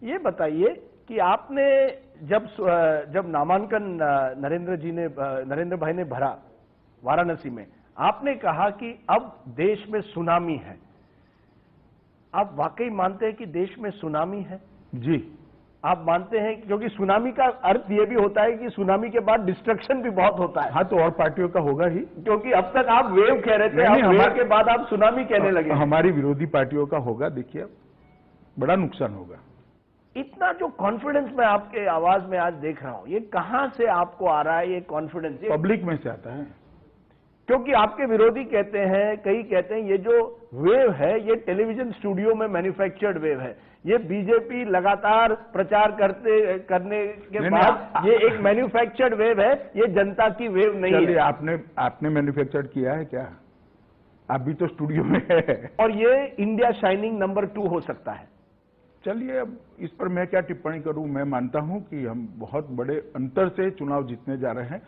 ये बताइए कि आपने जब नामांकन नरेंद्र भाई ने भरा वाराणसी में, आपने कहा कि अब देश में सुनामी है। आप वाकई मानते हैं कि देश में सुनामी है? जी। आप मानते हैं, क्योंकि सुनामी का अर्थ यह भी होता है कि सुनामी के बाद डिस्ट्रक्शन भी बहुत होता है। हाँ, तो और पार्टियों का होगा ही, क्योंकि अब तक आप वेव कह रहे थे, अब वेव के बाद आप सुनामी कहने लगे। हमारी विरोधी पार्टियों का होगा। देखिए, बड़ा नुकसान होगा। इतना जो कॉन्फिडेंस मैं आपके आवाज में आज देख रहा हूं, ये कहां से आपको आ रहा है? ये कॉन्फिडेंस पब्लिक में से आता है। क्योंकि आपके विरोधी कहते हैं, कई कहते हैं, ये जो वेव है ये टेलीविजन स्टूडियो में मैन्युफैक्चर्ड वेव है। ये बीजेपी लगातार प्रचार करने के बाद ये एक मैन्युफैक्चर्ड वेव है, ये जनता की वेव नहीं है। आपने मैन्युफैक्चर किया है क्या? आप भी तो स्टूडियो में है। और ये इंडिया शाइनिंग नंबर 2 हो सकता है। चलिए, अब इस पर मैं क्या टिप्पणी करूं। मैं मानता हूं कि हम बहुत बड़े अंतर से चुनाव जीतने जा रहे हैं।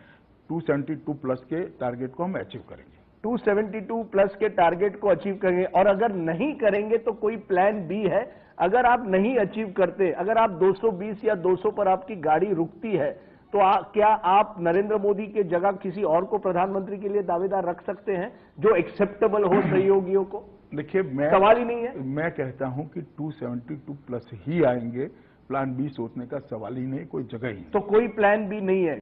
272 प्लस के टारगेट को हम अचीव करेंगे। 272 प्लस के टारगेट को अचीव करेंगे। और अगर नहीं करेंगे तो कोई प्लान बी है? अगर आप नहीं अचीव करते, अगर आप 220 या 200 पर आपकी गाड़ी रुकती है, तो क्या आप नरेंद्र मोदी के जगह किसी और को प्रधानमंत्री के लिए दावेदार रख सकते हैं जो एक्सेप्टेबल हो सहयोगियों को? देखिए, सवाल ही नहीं है। मैं कहता हूं कि 272 प्लस ही आएंगे। प्लान बी सोचने का सवाल ही नहीं, कोई जगह ही। तो कोई प्लान बी नहीं है।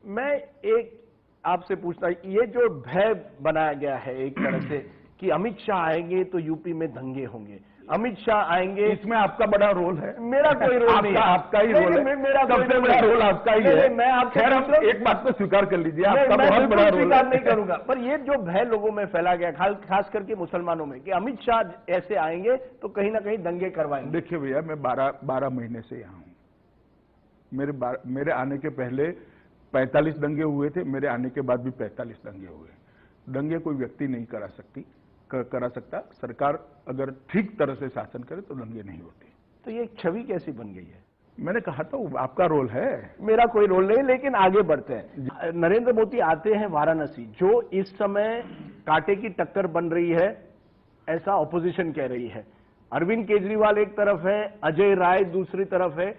मैं एक आपसे पूछता, ये जो भय बनाया गया है एक तरह से कि अमित शाह आएंगे तो यूपी में दंगे होंगे, अमित शाह आएंगे, इसमें आपका बड़ा रोल है। मेरा कोई रोल नहीं है। आपका ही रोल है। मेरा सबसे बड़ा रोल आपका ही है। मैं आपसे एक बात तो स्वीकार कर लीजिए, आपका बहुत बड़ा रोल स्वीकार नहीं करूंगा। पर ये जो भय लोगों में फैला गया, खास करके मुसलमानों में, कि अमित शाह ऐसे आएंगे तो कहीं ना कहीं दंगे करवाएंगे। देखिए भैया, मैं 12 महीने से यहाँ हूँ। मेरे आने के पहले 45 दंगे हुए थे, मेरे आने के बाद भी 45 दंगे हुए। दंगे कोई व्यक्ति नहीं करा सकता। सरकार अगर ठीक तरह से शासन करे तो दंगे नहीं होते। तो ये छवि कैसी बन गई है? मैंने कहा था आपका रोल है। मेरा कोई रोल नहीं, लेकिन आगे बढ़ते हैं। नरेंद्र मोदी आते हैं वाराणसी, जो इस समय कांटे की टक्कर बन रही है, ऐसा ऑपोजिशन कह रही है। अरविंद केजरीवाल एक तरफ है, अजय राय दूसरी तरफ है,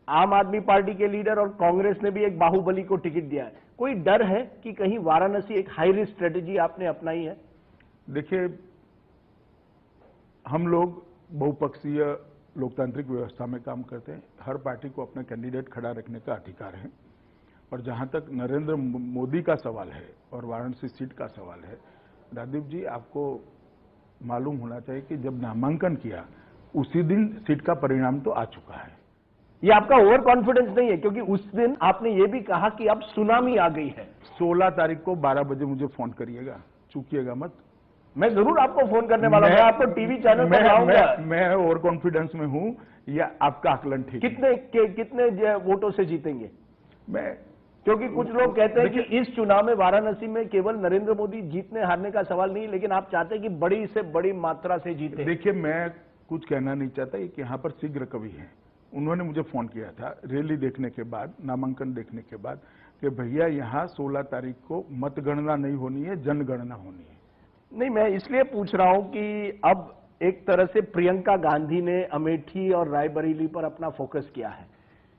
आम आदमी पार्टी के लीडर, और कांग्रेस ने भी एक बाहुबली को टिकट दिया है। कोई डर है कि कहीं वाराणसी एक हाई रिस्क स्ट्रेटेजी आपने अपनाई है? देखिए, हम लोग बहुपक्षीय लोकतांत्रिक व्यवस्था में काम करते हैं। हर पार्टी को अपना कैंडिडेट खड़ा रखने का अधिकार है। और जहां तक नरेंद्र मोदी का सवाल है और वाराणसी सीट का सवाल है, राजीव जी, आपको मालूम होना चाहिए कि जब नामांकन किया उसी दिन सीट का परिणाम तो आ चुका है। ये आपका ओवर कॉन्फिडेंस नहीं है? क्योंकि उस दिन आपने ये भी कहा कि अब सुनामी आ गई है। 16 तारीख को 12 बजे मुझे फोन करिएगा, चूकिएगा मत। मैं जरूर आपको फोन करने वाला हूं। मैं आपको टीवी चैनल पर लाऊंगा। मैं ओवर कॉन्फिडेंस में हूं या आपका आकलन ठीक है? कितने वोटों से जीतेंगे? मैं, क्योंकि कुछ लोग कहते हैं कि इस चुनाव में वाराणसी में केवल नरेंद्र मोदी जीतने हारने का सवाल नहीं, लेकिन आप चाहते हैं कि बड़ी से बड़ी मात्रा से जीते। देखिए, मैं कुछ कहना नहीं चाहता कि यहाँ पर शीघ्र कवि है। उन्होंने मुझे फोन किया था रैली देखने के बाद, नामांकन देखने के बाद, कि भैया यहाँ 16 तारीख को मतगणना नहीं होनी है, जनगणना होनी है। नहीं, मैं इसलिए पूछ रहा हूं कि अब एक तरह से प्रियंका गांधी ने अमेठी और रायबरेली पर अपना फोकस किया है।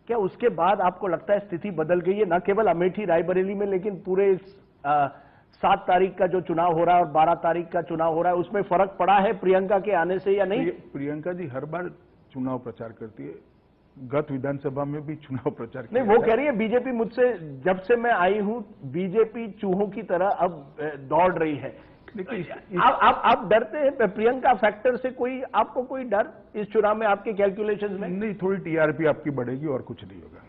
क्या उसके बाद आपको लगता है स्थिति बदल गई है? न केवल अमेठी रायबरेली में, लेकिन पूरे 7 तारीख का जो चुनाव हो रहा है और 12 तारीख का चुनाव हो रहा है, उसमें फर्क पड़ा है प्रियंका के आने से या नहीं? प्रियंका जी हर बार चुनाव प्रचार करती है। गत विधानसभा में भी चुनाव प्रचार नहीं, वो कह रही है बीजेपी मुझसे, जब से मैं आई हूं बीजेपी चूहों की तरह अब दौड़ रही है। आप डरते हैं प्रियंका फैक्टर से? आपको कोई डर इस चुनाव में आपके कैलकुलेशंस में? नहीं, थोड़ी टीआरपी आपकी बढ़ेगी और कुछ नहीं होगा।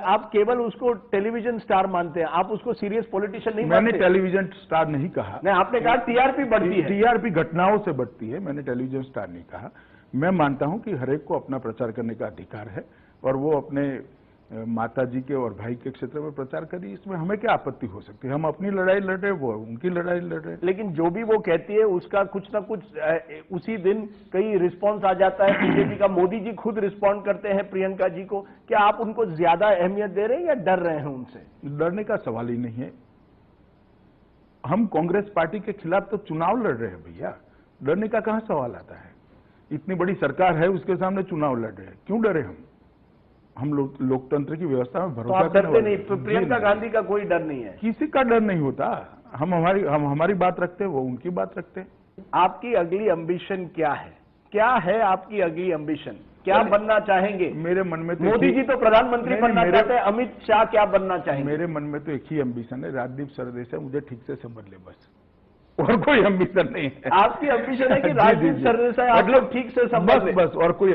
आप केवल उसको टेलीविजन स्टार मानते हैं, आप उसको सीरियस पॉलिटिशियन नहीं मानते? मैंने टेलीविजन स्टार नहीं कहा। नहीं, आपने कहा टीआरपी बढ़ती है। टीआरपी घटनाओं से बढ़ती है, मैंने टेलीविजन स्टार नहीं कहा। मैं मानता हूं कि हर एक को अपना प्रचार करने का अधिकार है और वो अपने माता जी के और भाई के क्षेत्र में प्रचार करिए। इसमें हमें क्या आपत्ति हो सकती है? हम अपनी लड़ाई लड़ रहे हैं, वो उनकी लड़ाई लड़ रहे हैं। लेकिन जो भी वो कहती है उसका कुछ ना कुछ उसी दिन कई रिस्पांस आ जाता है बीजेपी का। मोदी जी खुद रिस्पॉन्ड करते हैं प्रियंका जी को। क्या आप उनको ज्यादा अहमियत दे रहे हैं या डर रहे हैं उनसे? डरने का सवाल ही नहीं है। हम कांग्रेस पार्टी के खिलाफ तो चुनाव लड़ रहे हैं भैया, डरने का कहां सवाल आता है? इतनी बड़ी सरकार है, उसके सामने चुनाव लड़ रहे हैं, क्यों डरे हम लोकतंत्र की व्यवस्था में तो भरोसा आप डरते नहीं? वाले हैं। प्रियंका गांधी का कोई डर नहीं है? किसी का डर नहीं होता। हम हमारी बात रखते हैं, वो उनकी बात रखते हैं। आपकी अगली एम्बिशन क्या है? क्या है आपकी अगली एम्बिशन? क्या बनना चाहेंगे? मेरे मन में तो मोदी जी तो प्रधानमंत्री बनना चाहते हैं, अमित शाह क्या बनना चाहेंगे? मेरे मन में तो एक ही एम्बिशन है, राजदीप सरदेसाई मुझे ठीक से समझ ले बस, और कोई एम्बिशन नहीं है। आपकी एम्बिशन है कि राजदीप सरदेसाई आप लोग ठीक से समझ ले? बस और कोई